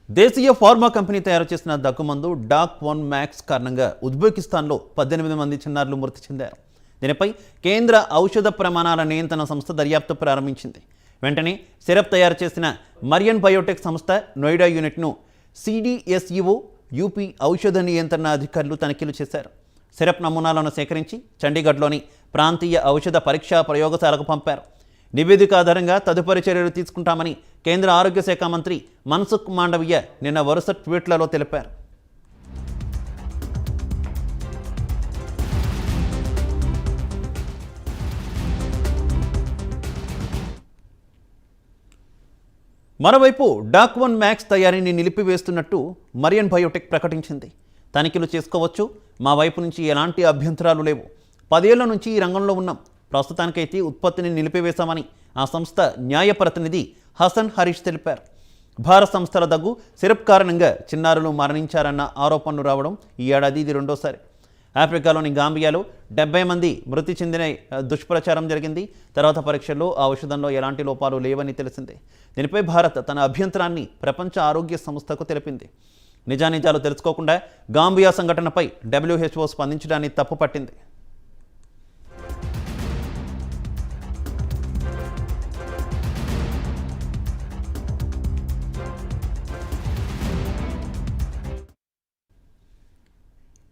దేశీయ pharma company తయారు చేసిన దగ్గుమందు డాక్-1 మ్యాక్స్ కారణంగా ఉజ్బెకిస్తాన్లో 18 మంది చిన్నారులు మృతి చెందారు. దీనిపై కేంద్ర ఔషధ ప్రమాణాల నియంత్రణ సంస్థ దర్యాప్తు ప్రారంభించింది. వెంటనే సిరప్ తయారు చేసిన మరియన్ బయోటెక్ సంస్థ నోయిడా యూనిట్ను CDSEO యూపీ ఔషధ నియంత్రణ అధికారులు తనిఖీలు చేశారు. సిరప్ నమూనాలను సేకరించి చండీగఢ్లోని ప్రాంతీయ ఔషధ పరీక్షా ప్రయోగశాలకు పంపారు. నివేదిక ఆధారంగా తదుపరి చర్యలు తీసుకుంటామని కేంద్ర ఆరోగ్య శాఖ మంత్రి మన్సుఖ్ మాండవీయ నిన్న వరుస ట్వీట్లలో తెలిపారు. మరోవైపు డాక్-1 మ్యాక్స్ తయారీని నిలిపివేస్తున్నట్టు మరియన్ బయోటెక్ ప్రకటించింది. తనిఖీలు చేసుకోవచ్చు, మా వైపు నుంచి ఎలాంటి అభ్యంతరాలు లేవు. 10 ఏళ్ల నుంచి ఈ రంగంలో ఉన్నాం. ప్రస్తుతానికైతే ఉత్పత్తిని నిలిపివేశామని ఆ సంస్థ న్యాయ ప్రతినిధి హసన్ హరీష్ తెలిపారు. భారత సంస్థల దగ్గు సిరప్ కారణంగా చిన్నారులు మరణించారన్న ఆరోపణలు రావడం ఈ ఏడాది ఇది రెండోసారి. ఆఫ్రికాలోని గాంబియాలో 70 మంది మృతి చెందిన దుష్ప్రచారం జరిగింది. తర్వాత పరీక్షల్లో ఆ ఔషధంలో ఎలాంటి లోపాలు లేవని తెలిసింది. దీనిపై భారత్ తన అభ్యంతరాన్ని ప్రపంచ ఆరోగ్య సంస్థకు తెలిపింది. నిజానిజాలు తెలుసుకోకుండా గాంబియా సంఘటనపై WHO స్పందించడాన్ని తప్పుపట్టింది.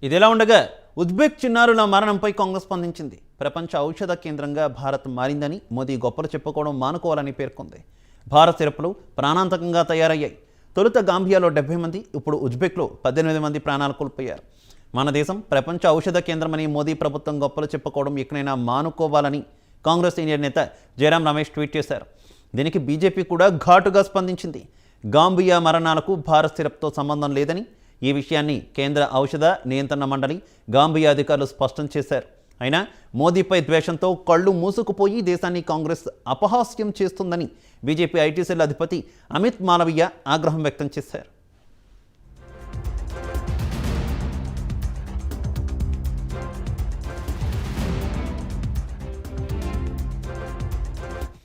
ఇదిలా ఉండగా ఉజ్బెక్ చిన్నారుల మరణంపై కాంగ్రెస్ స్పందించింది. ప్రపంచ ఔషధ కేంద్రంగా భారత్ మారిందని మోదీ గొప్పలు చెప్పుకోవడం మానుకోవాలని పేర్కొంది. భారత్ సిరప్లు ప్రాణాంతకంగా తయారయ్యాయి. తొలుత గాంబియాలో 70 మంది, ఇప్పుడు ఉజ్బెక్లో 18 మంది ప్రాణాలు కోల్పోయారు. మన దేశం ప్రపంచ ఔషధ కేంద్రమని మోదీ ప్రభుత్వం గొప్పలు చెప్పుకోవడం ఎక్కడైనా మానుకోవాలని కాంగ్రెస్ సీనియర్ నేత జయరాం రమేష్ ట్వీట్ చేశారు. దీనికి బీజేపీ కూడా ఘాటుగా స్పందించింది. గాంబియా మరణాలకు భారత్ సిరప్తో సంబంధం లేదని, ఈ విషయాన్ని కేంద్ర ఔషధ నియంత్రణ మండలి గాంబియా అధికారులు స్పష్టం చేశారు. అయినా మోదీపై ద్వేషంతో కళ్ళు మూసుకుపోయి దేశాన్ని కాంగ్రెస్ అపహాస్యం చేస్తుందని బీజేపీ ఐటీ సెల్ అధిపతి అమిత్ మాలవీయ ఆగ్రహం వ్యక్తం చేశారు.